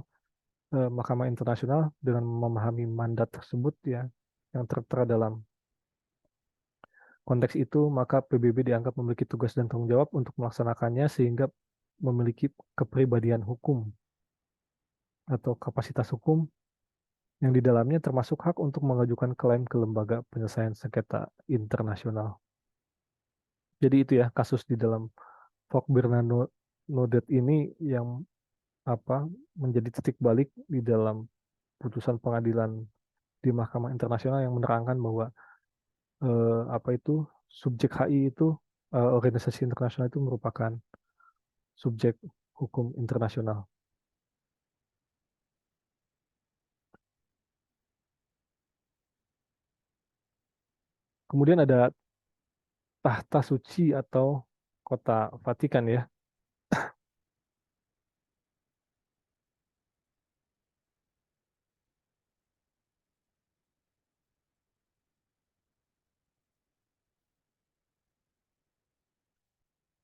Mahkamah Internasional dengan memahami mandat tersebut ya yang tertera dalam konteks itu, maka PBB dianggap memiliki tugas dan tanggung jawab untuk melaksanakannya sehingga memiliki kepribadian hukum atau kapasitas hukum yang di dalamnya termasuk hak untuk mengajukan klaim ke lembaga penyelesaian sengketa internasional. Jadi itu ya kasus di dalam Fok Bernadotte ini yang menjadi titik balik di dalam putusan pengadilan di Mahkamah Internasional yang menerangkan bahwa subjek HI itu organisasi internasional itu merupakan subjek hukum internasional. Kemudian ada tahta suci atau kota Vatikan ya.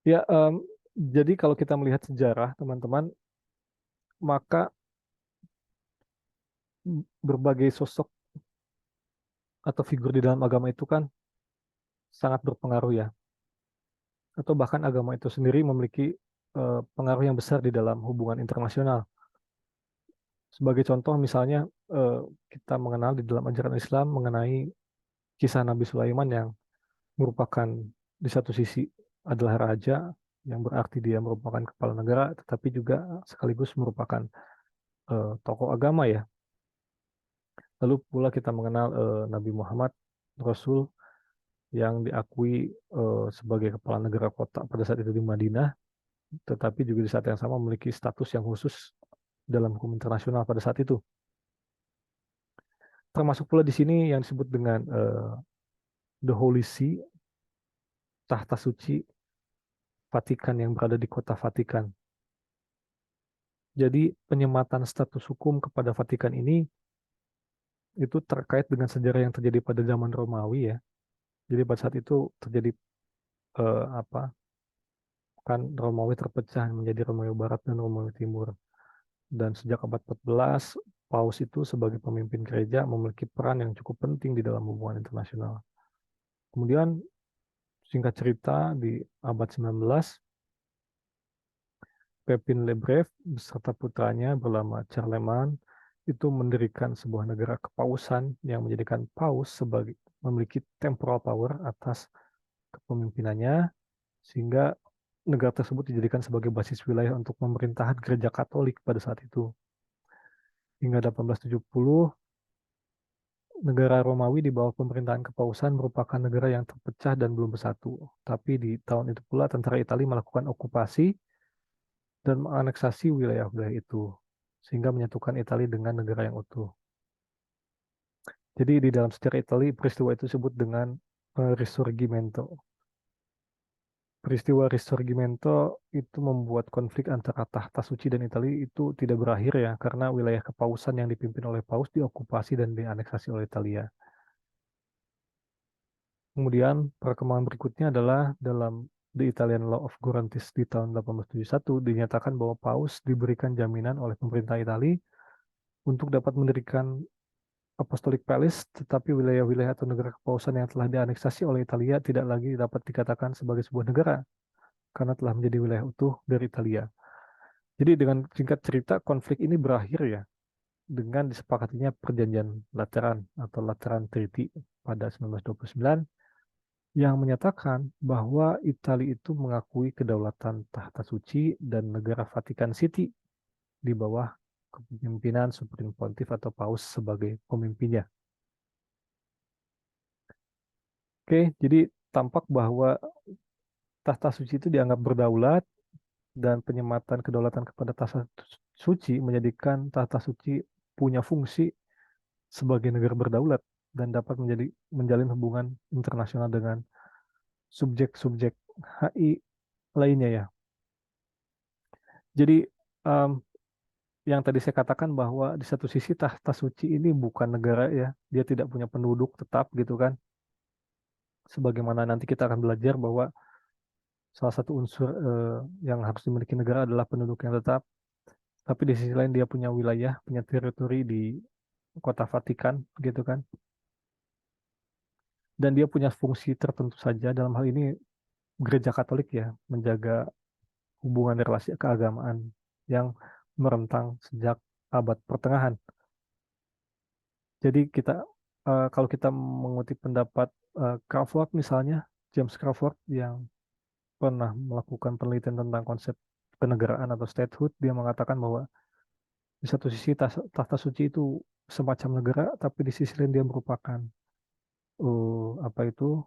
Ya, jadi kalau kita melihat sejarah, teman-teman, maka berbagai sosok atau figur di dalam agama itu kan sangat berpengaruh ya. Atau bahkan agama itu sendiri memiliki pengaruh yang besar di dalam hubungan internasional. Sebagai contoh misalnya eh, kita mengenal di dalam ajaran Islam mengenai kisah Nabi Sulaiman yang merupakan di satu sisi adalah raja yang berarti dia merupakan kepala negara, tetapi juga sekaligus merupakan tokoh agama ya. Lalu pula kita mengenal Nabi Muhammad, Rasul yang diakui sebagai kepala negara kota pada saat itu di Madinah, tetapi juga di saat yang sama memiliki status yang khusus dalam hukum internasional pada saat itu. Termasuk pula di sini yang disebut dengan The Holy See, tahta suci Vatikan yang berada di kota Vatikan. Jadi penyematan status hukum kepada Vatikan ini itu terkait dengan sejarah yang terjadi pada zaman Romawi ya. Jadi pada saat itu terjadi eh, apa kan Romawi terpecah menjadi Romawi Barat dan Romawi Timur. Dan sejak abad 14, Paus itu sebagai pemimpin gereja memiliki peran yang cukup penting di dalam hubungan internasional. Kemudian singkat cerita di abad 19, Pepin Lebrev beserta putranya bernama Charlemagne itu mendirikan sebuah negara kepausan yang menjadikan paus sebagai memiliki temporal power atas kepemimpinannya sehingga negara tersebut dijadikan sebagai basis wilayah untuk pemerintahan gereja Katolik pada saat itu. Hingga 1870, negara Romawi di bawah pemerintahan kepausan merupakan negara yang terpecah dan belum bersatu. Tapi di tahun itu pula tentara Italia melakukan okupasi dan menganeksasi wilayah-wilayah itu, sehingga menyatukan Italia dengan negara yang utuh. Jadi di dalam sejarah Italia peristiwa itu disebut dengan Risorgimento. Peristiwa Risorgimento itu membuat konflik antara tahta suci dan Italia itu tidak berakhir ya, karena wilayah kepausan yang dipimpin oleh Paus diokupasi dan dianeksasi oleh Italia. Kemudian perkembangan berikutnya adalah dalam The Italian Law of Guarantees di tahun 1871 dinyatakan bahwa Paus diberikan jaminan oleh pemerintah Italia untuk dapat mendirikan Apostolic Palace, tetapi wilayah-wilayah atau negara kepausan yang telah dianeksasi oleh Italia tidak lagi dapat dikatakan sebagai sebuah negara karena telah menjadi wilayah utuh dari Italia. Jadi dengan singkat cerita konflik ini berakhir ya dengan disepakatinya perjanjian Lateran atau Lateran Treaty pada 1929 yang menyatakan bahwa Italia itu mengakui kedaulatan tahta suci dan negara Vatikan City di bawah kepemimpinan Supreme Pontiff atau Paus sebagai pemimpinnya. Oke, jadi tampak bahwa tahta suci itu dianggap berdaulat dan penyematan kedaulatan kepada tahta suci menjadikan tahta suci punya fungsi sebagai negara berdaulat dan dapat menjalin hubungan internasional dengan subjek-subjek HI lainnya ya. Jadi um, yang tadi saya katakan bahwa di satu sisi tahta suci ini bukan negara ya, dia tidak punya penduduk tetap gitu kan. Sebagaimana nanti kita akan belajar bahwa salah satu unsur yang harus dimiliki negara adalah penduduk yang tetap. Tapi di sisi lain dia punya wilayah, punya teritori di kota Vatikan gitu kan. Dan dia punya fungsi tertentu saja dalam hal ini gereja Katolik ya, menjaga hubungan relasi keagamaan yang merentang sejak abad pertengahan. Jadi kalau kita mengutip pendapat Crawford misalnya, James Crawford yang pernah melakukan penelitian tentang konsep kenegaraan atau statehood, dia mengatakan bahwa di satu sisi tahta suci itu semacam negara, tapi di sisi lain dia merupakan apa itu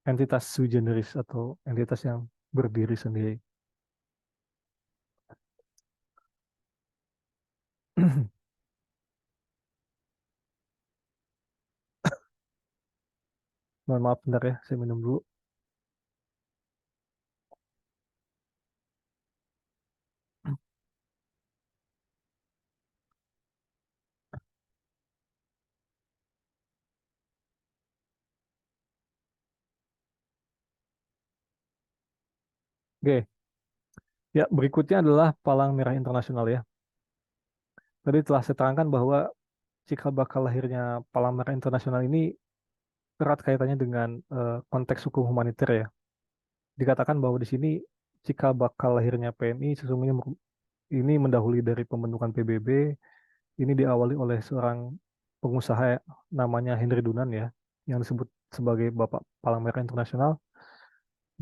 entitas sui generis atau entitas yang berdiri sendiri. Mohon maaf bentar ya, saya minum dulu. Oke, ya berikutnya adalah Palang Merah Internasional ya. Tadi telah saya terangkan bahwa cikal bakal lahirnya Palang Merah Internasional ini erat kaitannya dengan konteks hukum humaniter ya. Dikatakan bahwa di sini cikal bakal lahirnya PMI sesungguhnya ini mendahului dari pembentukan PBB. Ini diawali oleh seorang pengusaha namanya Henry Dunan ya, yang disebut sebagai Bapak Palang Merah Internasional.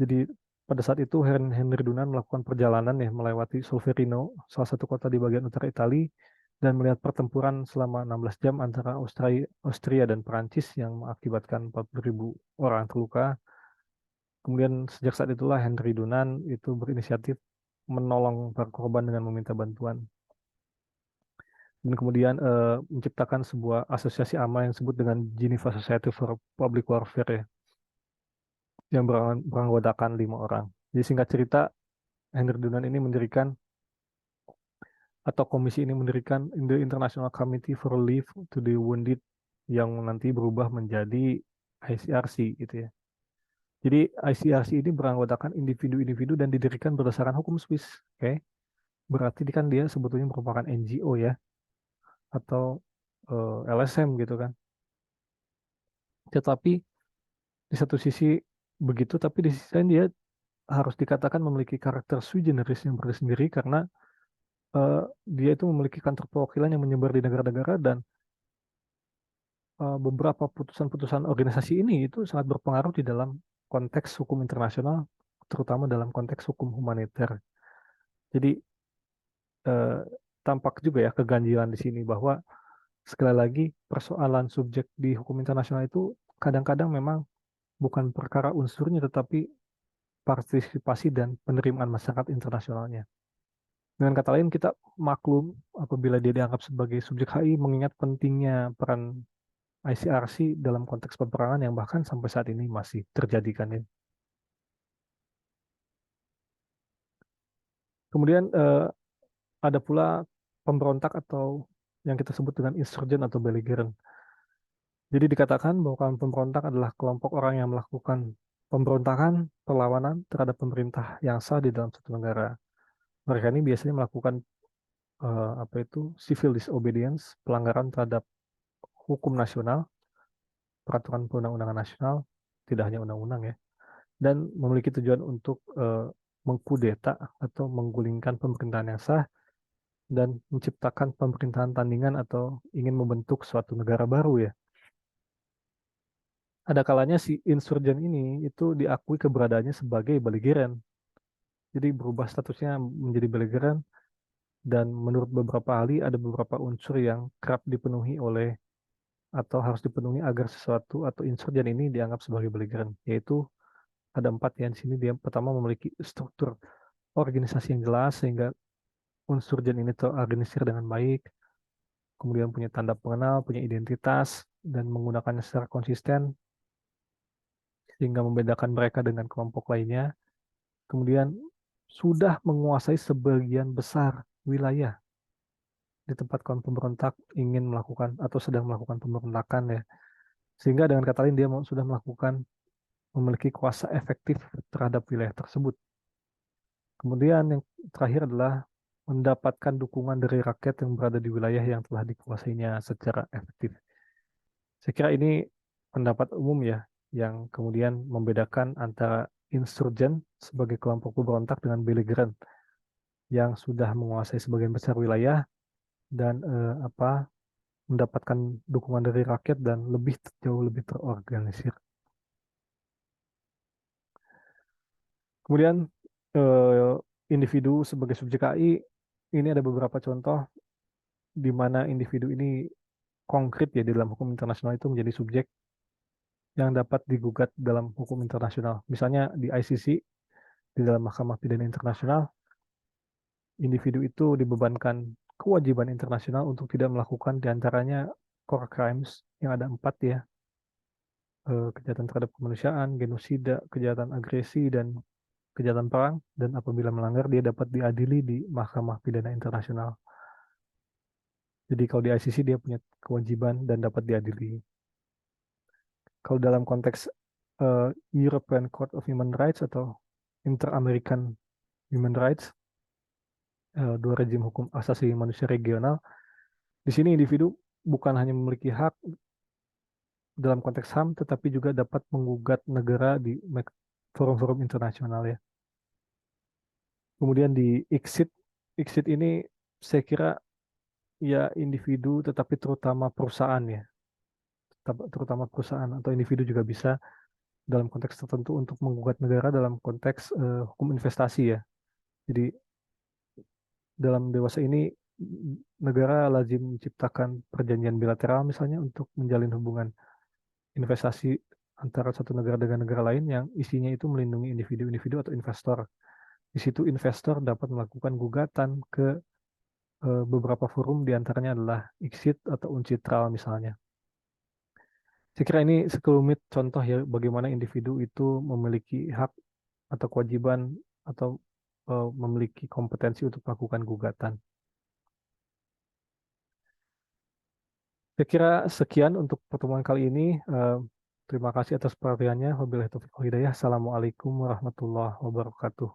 Jadi pada saat itu Henry Dunan melakukan perjalanan ya melewati Solferino, salah satu kota di bagian utara Italia, dan melihat pertempuran selama 16 jam antara Austria dan Perancis yang mengakibatkan 40.000 orang terluka. Kemudian sejak saat itulah Henry Dunan itu berinisiatif menolong para korban dengan meminta bantuan. Dan kemudian menciptakan sebuah asosiasi amal yang disebut dengan Geneva Society for Public Warfare ya, yang beranggotakan 5 orang. Jadi singkat cerita, Henry Dunan ini mendirikan atau komisi ini mendirikan the International Committee for Relief to the Wounded yang nanti berubah menjadi ICRC gitu ya. Jadi ICRC ini beranggotakan individu-individu dan didirikan berdasarkan hukum Swiss. Oke. Berarti kan dia sebetulnya merupakan NGO ya atau LSM gitu kan. Tetapi di satu sisi begitu, tapi di sisi lain dia harus dikatakan memiliki karakter sui generis yang bersendiri karena uh, dia itu memiliki kantor perwakilan yang menyebar di negara-negara dan beberapa putusan-putusan organisasi ini itu sangat berpengaruh di dalam konteks hukum internasional, terutama dalam konteks hukum humaniter. Jadi uh, tampak juga ya keganjilan di sini bahwa sekali lagi persoalan subjek di hukum internasional itu kadang-kadang memang bukan perkara unsurnya tetapi partisipasi dan penerimaan masyarakat internasionalnya. Dengan kata lain, kita maklum apabila dia dianggap sebagai subjek HI, mengingat pentingnya peran ICRC dalam konteks peperangan yang bahkan sampai saat ini masih terjadi kan ya. Kemudian ada pula pemberontak atau yang kita sebut dengan insurgen atau belligerent. Jadi dikatakan bahwa kaum pemberontak adalah kelompok orang yang melakukan pemberontakan, perlawanan terhadap pemerintah yang sah di dalam suatu negara. Mereka ini biasanya melakukan apa itu civil disobedience, pelanggaran terhadap hukum nasional, peraturan perundang-undangan nasional, tidak hanya undang-undang ya, dan memiliki tujuan untuk mengkudeta atau menggulingkan pemerintahan yang sah dan menciptakan pemerintahan tandingan atau ingin membentuk suatu negara baru ya. Ada kalanya si insurgen ini itu diakui keberadaannya sebagai belligerent. Jadi berubah statusnya menjadi belligerent dan menurut beberapa ahli ada beberapa unsur yang kerap dipenuhi oleh atau harus dipenuhi agar sesuatu atau insurgen ini dianggap sebagai belligerent, yaitu ada 4 ya di sini. Dia pertama memiliki struktur organisasi yang jelas sehingga insurgen ini terorganisir dengan baik, kemudian punya tanda pengenal, punya identitas, dan menggunakannya secara konsisten sehingga membedakan mereka dengan kelompok lainnya. Kemudian sudah menguasai sebagian besar wilayah di tempat kaum pemberontak ingin melakukan atau sedang melakukan pemberontakan ya. Sehingga dengan kata lain dia sudah memiliki kuasa efektif terhadap wilayah tersebut. Kemudian yang terakhir adalah mendapatkan dukungan dari rakyat yang berada di wilayah yang telah dikuasainya secara efektif. Saya kira ini pendapat umum ya, yang kemudian membedakan antara insurgen sebagai kelompok pemberontak dengan belligerent yang sudah menguasai sebagian besar wilayah dan mendapatkan dukungan dari rakyat dan jauh lebih terorganisir. Kemudian individu sebagai subjek KI, ini ada beberapa contoh di mana individu ini konkret ya di dalam hukum internasional itu menjadi subjek yang dapat digugat dalam hukum internasional. Misalnya di ICC, di dalam Mahkamah Pidana Internasional, individu itu dibebankan kewajiban internasional untuk tidak melakukan diantaranya core crimes yang ada 4 ya, kejahatan terhadap kemanusiaan, genosida, kejahatan agresi, dan kejahatan perang, dan apabila melanggar dia dapat diadili di Mahkamah Pidana Internasional. Jadi kalau di ICC dia punya kewajiban dan dapat diadili. Kalau dalam konteks European Court of Human Rights atau Inter-American Human Rights, dua rejim hukum asasi manusia regional, di sini individu bukan hanya memiliki hak dalam konteks HAM, tetapi juga dapat menggugat negara di forum-forum internasional ya. Kemudian di ICSID ini saya kira ya individu, tetapi terutama perusahaan ya, terutama perusahaan atau individu juga bisa dalam konteks tertentu untuk menggugat negara dalam konteks hukum investasi ya. Jadi dalam dewasa ini negara lazim menciptakan perjanjian bilateral misalnya untuk menjalin hubungan investasi antara satu negara dengan negara lain yang isinya itu melindungi individu-individu atau investor. Di situ investor dapat melakukan gugatan ke beberapa forum, diantaranya adalah ICSID atau UNCITRAL misalnya. Saya kira ini sekelumit contoh ya bagaimana individu itu memiliki hak atau kewajiban atau memiliki kompetensi untuk melakukan gugatan. Saya kira sekian untuk pertemuan kali ini. Terima kasih atas perhatiannya. Wabillahi taufiq wal hidayah. Assalamualaikum warahmatullahi wabarakatuh.